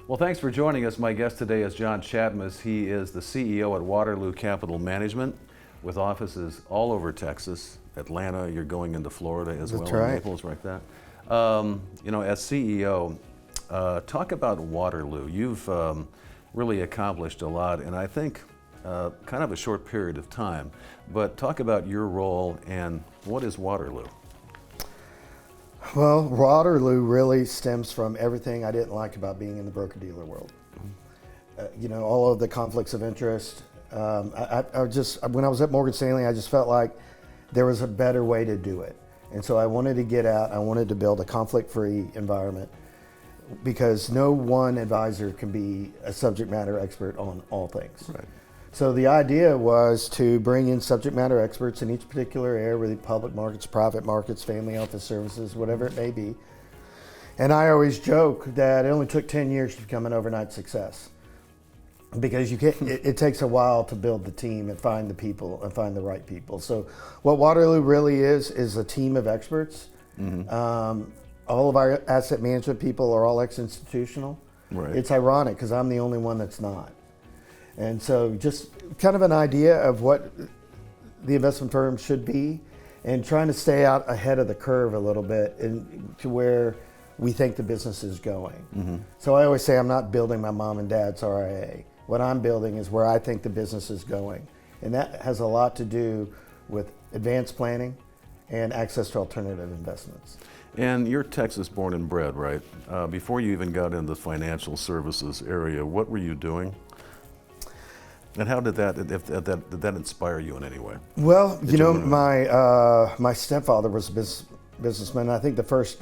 Well, thanks for joining us. My guest today is John Chatmas. He is the CEO at Waterloo Capital Management with offices all over Texas, Atlanta. You're going into Florida as That's well, right. and Naples, right that. As CEO, talk about Waterloo. You've really accomplished a lot, and I think kind of a short period of time. But talk about your role and what is Waterloo? Well, Waterloo really stems from everything I didn't like about being in the broker-dealer world. All of the conflicts of interest. When I was at Morgan Stanley, I just felt like there was a better way to do it. And so I wanted to get out, I wanted to build a conflict-free environment because no one advisor can be a subject matter expert on all things. Right. So the idea was to bring in subject matter experts in each particular area, whether public markets, private markets, family office services, whatever it may be. And I always joke that it only took 10 years to become an overnight success because it takes a while to build the team and find the people and find the right people. So what Waterloo really is a team of experts. Mm-hmm. All of our asset management people are all ex-institutional. Right. It's ironic because I'm the only one that's not. And so just kind of an idea of what the investment firm should be and trying to stay out ahead of the curve a little bit to where we think the business is going. Mm-hmm. So I always say I'm not building my mom and dad's RIA. What I'm building is where I think the business is going. And that has a lot to do with advanced planning and access to alternative investments. And you're Texas born and bred, right? Before you even got into the financial services area, what were you doing? And how did that inspire you in any way? Well, my stepfather was a businessman. I think the first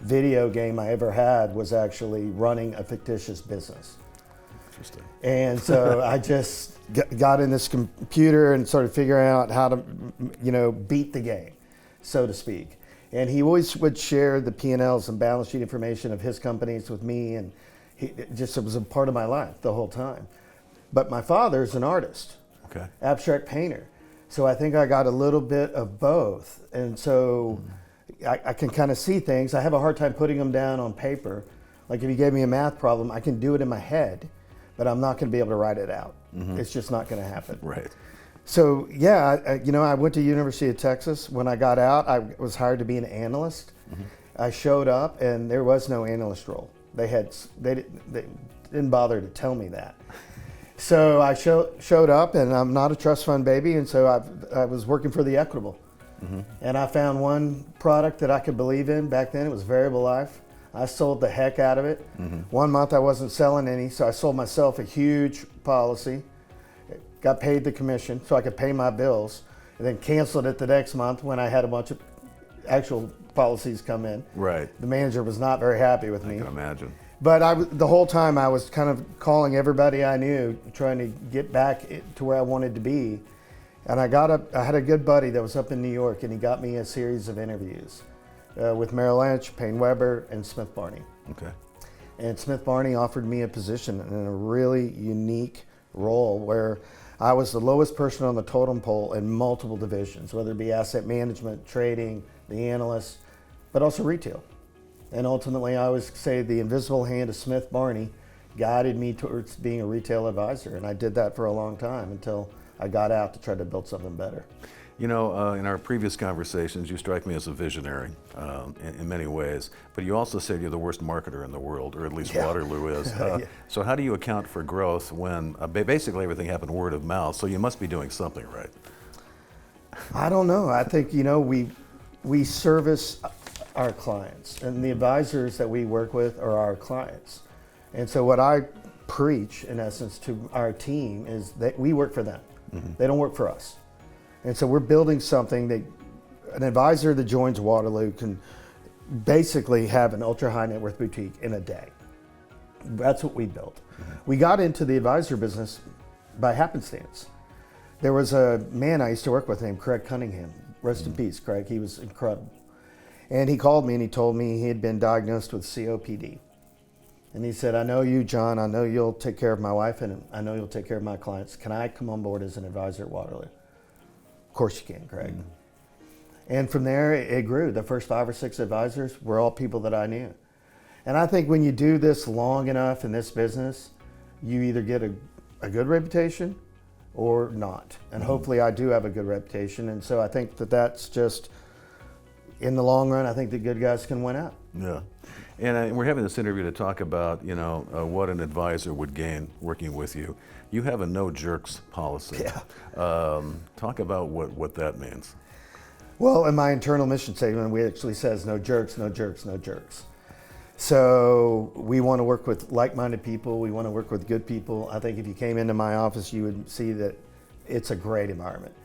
video game I ever had was actually running a fictitious business. Interesting. And so I just got in this computer and started figuring out how to, beat the game, so to speak. And he always would share the P&Ls and balance sheet information of his companies with me, and it was a part of my life the whole time. But my father's an artist, okay, abstract painter. So I think I got a little bit of both. And so I can kind of see things. I have a hard time putting them down on paper. Like if you gave me a math problem, I can do it in my head, but I'm not going to be able to write it out. Mm-hmm. It's just not going to happen. Right. So I went to University of Texas. When I got out, I was hired to be an analyst. Mm-hmm. I showed up and there was no analyst role. They didn't bother to tell me that. So I showed up, and I'm not a trust fund baby, and so I was working for the Equitable. Mm-hmm. And I found one product that I could believe in back then. It was variable life. I sold the heck out of it. Mm-hmm. 1 month I wasn't selling any, so I sold myself a huge policy, got paid the commission so I could pay my bills, and then canceled it the next month when I had a bunch of actual policies come in. Right. The manager was not very happy with me. I can imagine. But the whole time I was kind of calling everybody I knew, trying to get back to where I wanted to be. And I had a good buddy that was up in New York, and he got me a series of interviews with Merrill Lynch, Payne Weber, and Smith Barney. Okay. And Smith Barney offered me a position in a really unique role where I was the lowest person on the totem pole in multiple divisions, whether it be asset management, trading, the analyst, but also retail. And ultimately, I always say the invisible hand of Smith Barney guided me towards being a retail advisor. And I did that for a long time until I got out to try to build something better. In our previous conversations, you strike me as a visionary in many ways, but you also said you're the worst marketer in the world, or at least Waterloo is. Yeah. So how do you account for growth when basically everything happened word of mouth, so you must be doing something right? I don't know. I think, we service our clients, and the advisors that we work with are our clients. And so what I preach, in essence, to our team is that we work for them. Mm-hmm. They don't work for us. And so we're building something that an advisor that joins Waterloo can basically have an ultra high net worth boutique in a day. That's what we built. Mm-hmm. We got into the advisor business by happenstance. There was a man I used to work with named Craig Cunningham. Rest in peace, Craig. He was incredible. And he called me and he told me he had been diagnosed with COPD. And he said, I know you, John. I know you'll take care of my wife, and I know you'll take care of my clients. Can I come on board as an advisor at Waterloo? Of course you can, Craig. Mm-hmm. And from there, it grew. The first 5 or 6 advisors were all people that I knew. And I think when you do this long enough in this business, you either get a good reputation or not. And hopefully I do have a good reputation. And so I think that that's just, in the long run, I think the good guys can win out. Yeah. And we're having this interview to talk about, what an advisor would gain working with you. You have a no jerks policy. Yeah. Talk about what that means. Well, in my internal mission statement, we actually says no jerks, no jerks, no jerks. So we want to work with like-minded people. We want to work with good people. I think if you came into my office, you would see that it's a great environment.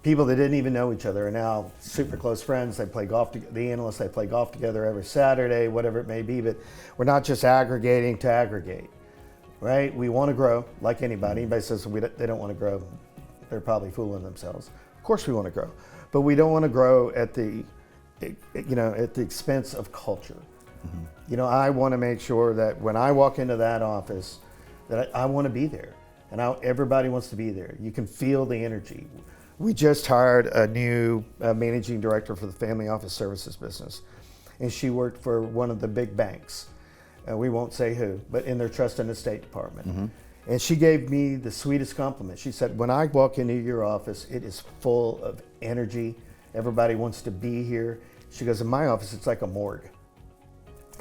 People that didn't even know each other are now super close friends. They play golf, the analysts, they play golf together every Saturday, whatever it may be, but we're not just aggregating to aggregate, right? We want to grow like anybody. Anybody says they don't want to grow, they're probably fooling themselves. Of course we want to grow, but we don't want to grow at the expense of culture. I want to make sure that when I walk into that office, that I want to be there, and everybody wants to be there. You can feel the energy. We just hired a new managing director for the family office services business, and she worked for one of the big banks. We won't say who, but in their trust and estate department. And she gave me the sweetest compliment. She said, when I walk into your office, it is full of energy. Everybody wants to be here. She goes, in my office, it's like a morgue.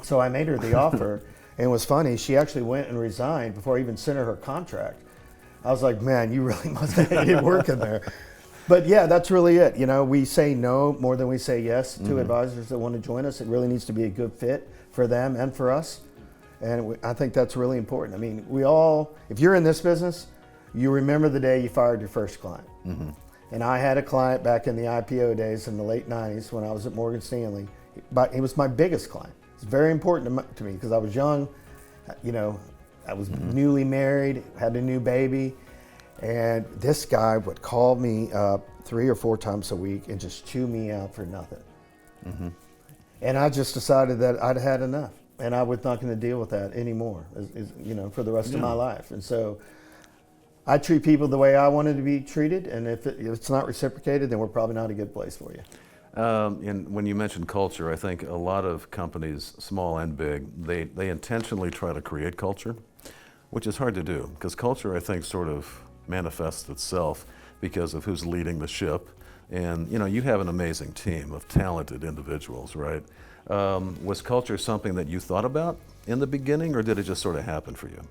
So I made her the offer, and it was funny. She actually went and resigned before I even sent her contract. I was like, man, you really must have hated working there. But yeah, that's really it. We say no more than we say yes to advisors that want to join us. It really needs to be a good fit for them and for us. And I think that's really important. I mean, if you're in this business, you remember the day you fired your first client. And I had a client back in the IPO days in the late 90s when I was at Morgan Stanley. But he was my biggest client. It's very important to me because I was young, I was newly married, had a new baby, and this guy would call me up 3 or 4 times a week and just chew me out for nothing. And I just decided that I'd had enough, and I was not going to deal with that anymore, for the rest of my life. And so I treat people the way I wanted to be treated, and if it's not reciprocated, then we're probably not a good place for you. And when you mentioned culture, I think a lot of companies, small and big, they intentionally try to create culture, which is hard to do because culture, I think, sort of manifests itself because of who's leading the ship. And you have an amazing team of talented individuals, right? Was culture something that you thought about in the beginning, or did it just sort of happen for you?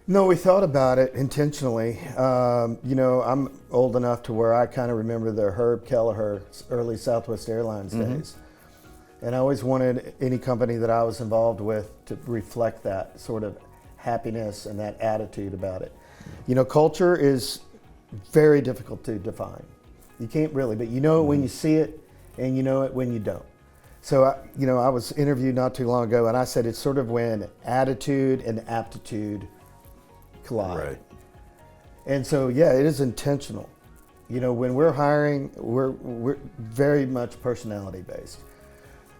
No, we thought about it intentionally. I'm old enough to where I kind of remember the Herb Kelleher early Southwest Airlines days. And I always wanted any company that I was involved with to reflect that sort of happiness and that attitude about it. Culture is very difficult to define. You can't really, but you know it when you see it, and you know it when you don't. So, I was interviewed not too long ago, and I said it's sort of when attitude and aptitude collide. Right. And so, yeah, it is intentional. When we're hiring, we're very much personality based.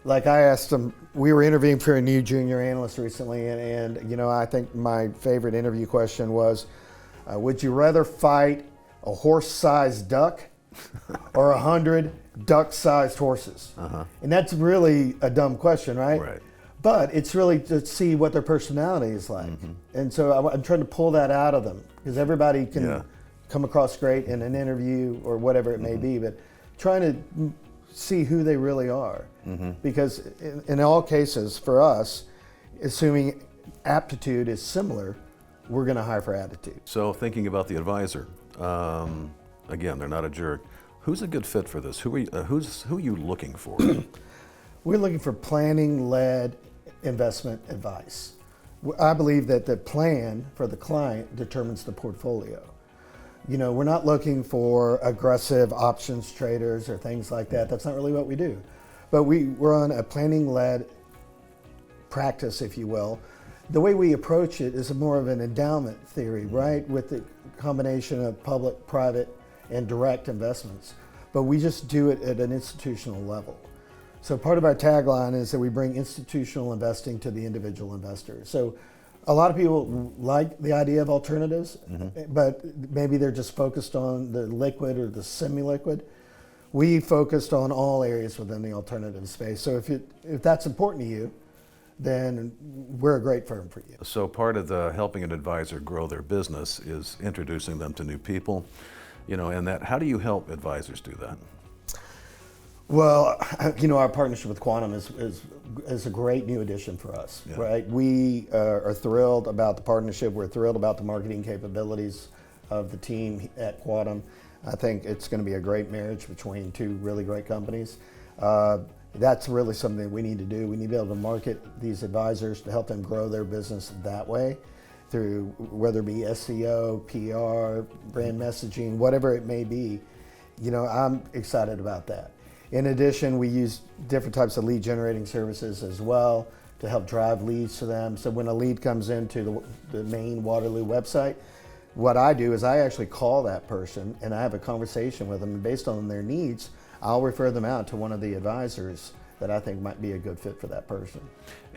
Like I asked them, we were interviewing for a new junior analyst recently, and I think my favorite interview question was, would you rather fight a horse-sized duck or 100 duck-sized horses? And that's really a dumb question, right? Right. But it's really to see what their personality is like. And so I'm trying to pull that out of them because everybody can come across great in an interview or whatever it may be, but trying to see who they really are. Because in all cases, for us, assuming aptitude is similar, we're going to hire for attitude. So thinking about the advisor, again, they're not a jerk. Who's a good fit for this? Who are you looking for? We're looking for planning-led investment advice. I believe that the plan for the client determines the portfolio. We're not looking for aggressive options traders or things like that. That's not really what we do. But we run a planning-led practice, if you will. The way we approach it is more of an endowment theory, right? With the combination of public, private, and direct investments. But we just do it at an institutional level. So part of our tagline is that we bring institutional investing to the individual investor. So a lot of people like the idea of alternatives, but maybe they're just focused on the liquid or the semi-liquid. We focused on all areas within the alternative space. So if that's important to you, then we're a great firm for you. So part of the helping an advisor grow their business is introducing them to new people, and that, how do you help advisors do that? Well, our partnership with Quantum is a great new addition for us, Yeah. right? We are thrilled about the partnership. We're thrilled about the marketing capabilities of the team at Quantum. I think it's going to be a great marriage between two really great companies. That's really something that we need to do. We need to be able to market these advisors to help them grow their business that way through whether it be SEO, PR, brand messaging, whatever it may be. I'm excited about that. In addition, we use different types of lead generating services as well to help drive leads to them. So when a lead comes into the main Waterloo website, what I do is I actually call that person and I have a conversation with them, and based on their needs, I'll refer them out to one of the advisors that I think might be a good fit for that person.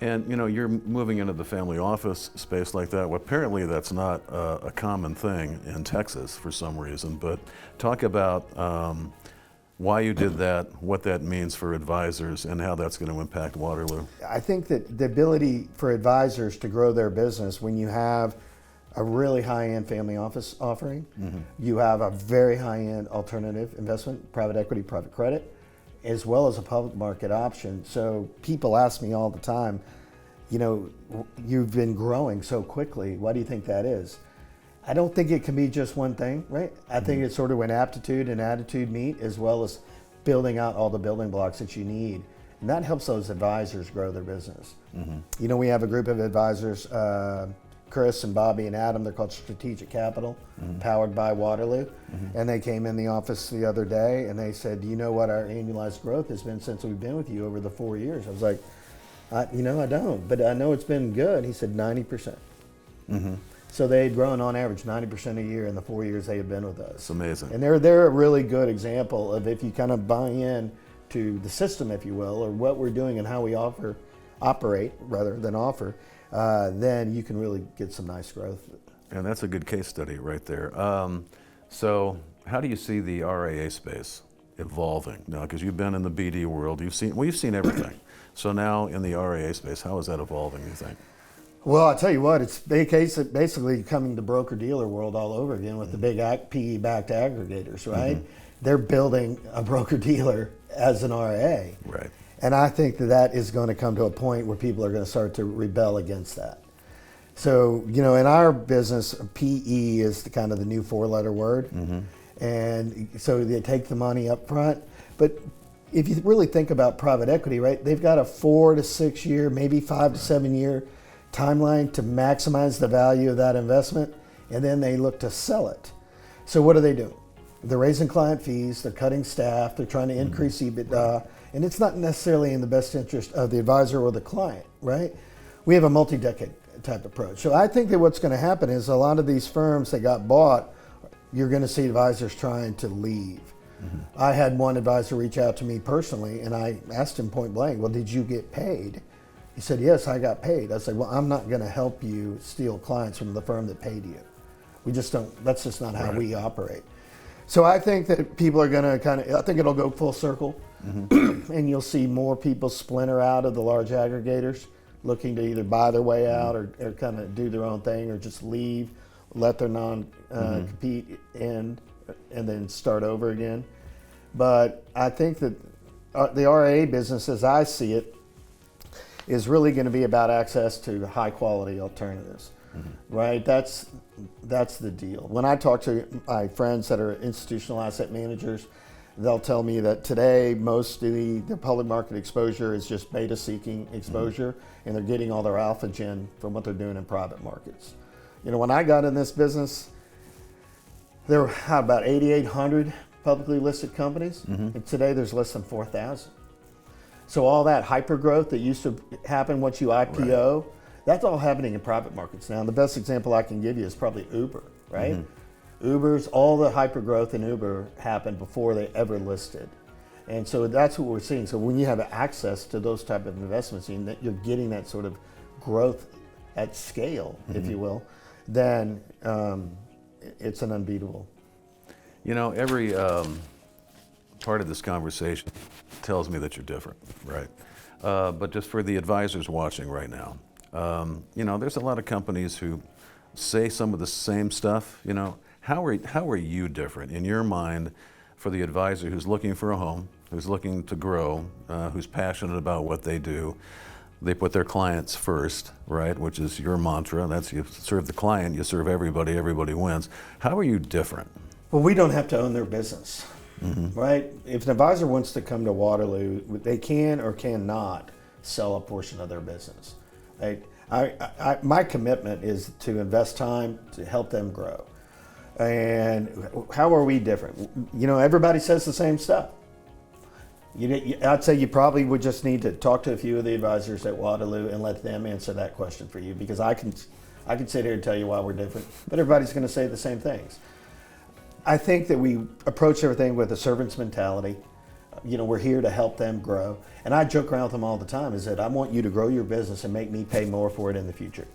And you're moving into the family office space like that. Well, apparently that's not a common thing in Texas for some reason, but talk about why you did that, what that means for advisors, and how that's going to impact Waterloo. I think that the ability for advisors to grow their business when you have a really high-end family office offering, you have a very high-end alternative investment, private equity, private credit, as well as a public market option. So people ask me all the time, you've been growing so quickly, why do you think that is? I don't think it can be just one thing, right? I think it's sort of when aptitude and attitude meet, as well as building out all the building blocks that you need. And that helps those advisors grow their business. We have a group of advisors, Chris and Bobby and Adam, they're called Strategic Capital, powered by Waterloo. And they came in the office the other day and they said, do you know what our annualized growth has been since we've been with you over the 4 years? I was like, I don't, but I know it's been good. He said 90%. So they had grown on average 90% a year in the 4 years they had been with us. It's amazing. And they're a really good example of if you kind of buy in to the system, if you will, or what we're doing and how we operate rather than offer, then you can really get some nice growth. And that's a good case study right there. So how do you see the RIA space evolving now? Because you've been in the BD world, you've seen everything. So now in the RIA space, how is that evolving, you think? Well, I'll tell you what, it's basically coming to broker-dealer world all over again with the big PE-backed aggregators, right? They're building a broker-dealer as an RIA. Right. And I think that is going to come to a point where people are going to start to rebel against that. So, in our business, PE is kind of the new four-letter word. And so they take the money up front. But if you really think about private equity, right, they've got a 4 to 6 year, maybe 5 to 7 year timeline to maximize the value of that investment, and then they look to sell it. So what are they doing? They're raising client fees, they're cutting staff, they're trying to increase EBITDA, and it's not necessarily in the best interest of the advisor or the client, right? We have a multi-decade type approach. So I think that what's going to happen is a lot of these firms that got bought, you're going to see advisors trying to leave. I had one advisor reach out to me personally, and I asked him point blank, well, did you get paid? He said, yes, I got paid. I said, well, I'm not going to help you steal clients from the firm that paid you. We just don't, that's just not how we operate. So I think that people are going to I think it'll go full circle. And you'll see more people splinter out of the large aggregators looking to either buy their way out or kind of do their own thing or just leave, let their non-compete end and then start over again. But I think that the RIA business, as I see it, is really going to be about access to high quality alternatives, right? That's the deal. When I talk to my friends that are institutional asset managers, they'll tell me that today most of the public market exposure is just beta seeking exposure, and they're getting all their alpha gen from what they're doing in private markets. When I got in this business, there were about 8,800 publicly listed companies, and today there's less than 4,000. So all that hyper growth that used to happen once you IPO, that's all happening in private markets now. And the best example I can give you is probably Uber, right? All the hyper growth in Uber happened before they ever listed. And so that's what we're seeing. So when you have access to those type of investments, you're getting that sort of growth at scale, if you will, then it's an unbeatable. Every part of this conversation tells me that you're different, right? But just for the advisors watching right now, you know, there's a lot of companies who say some of the same stuff. You know, how are you different in your mind for the advisor who's looking for a home, who's looking to grow, who's passionate about what they do? They put their clients first, right? Which is your mantra. That's, you serve the client, you serve everybody, everybody wins. How are you different? Well, we don't have to own their business, right? If an advisor wants to come to Waterloo, they can or cannot sell a portion of their business. Right? My commitment is to invest time to help them grow. And how are we different? You know, everybody says the same stuff. I'd say you probably would just need to talk to a few of the advisors at Waterloo and let them answer that question for you, because I can sit here and tell you why we're different, but everybody's going to say the same things. I think that we approach everything with a servant's mentality. You know, we're here to help them grow. And I joke around with them all the time, is that I want you to grow your business and make me pay more for it in the future.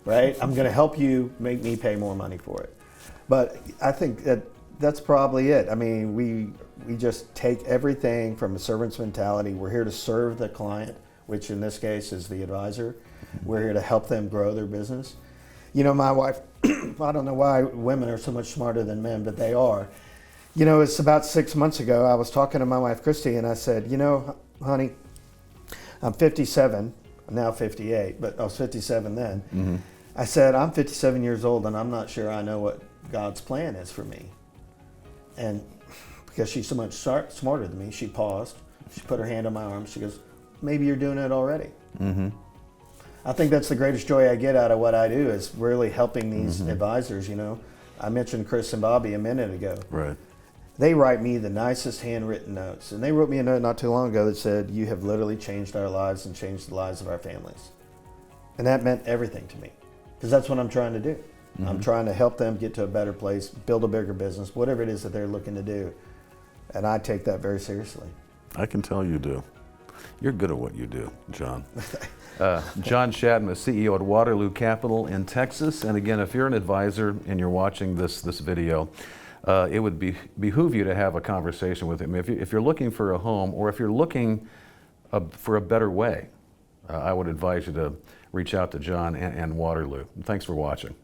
Right? I'm going to help you make me pay more money for it. But I think that's probably it. I mean, we just take everything from a servant's mentality. We're here to serve the client, which in this case is the advisor. We're here to help them grow their business. You know, my wife, I don't know why women are so much smarter than men, but they are. You know, it's about 6 months ago, I was talking to my wife, Christy, and I said, you know, honey, I'm 57, I'm now 58, but I was 57 then. I said, I'm 57 years old and I'm not sure I know what God's plan is for me. And because she's so much smarter than me, she paused, she put her hand on my arm, she goes, maybe you're doing it already. I think that's the greatest joy I get out of what I do, is really helping these advisors. You know, I mentioned Chris and Bobby a minute ago. Right. They write me the nicest handwritten notes. And they wrote me a note not too long ago that said, you have literally changed our lives and changed the lives of our families. And that meant everything to me, because that's what I'm trying to do. I'm trying to help them get to a better place, build a bigger business, whatever it is that they're looking to do. And I take that very seriously. I can tell you do. You're good at what you do, John. John Chatmas, CEO at Waterloo Capital in Texas. And again, if you're an advisor and you're watching this video, it would behoove you to have a conversation with him. If you're looking for a home, or if you're looking for a better way, I would advise you to reach out to John and Waterloo. Thanks for watching.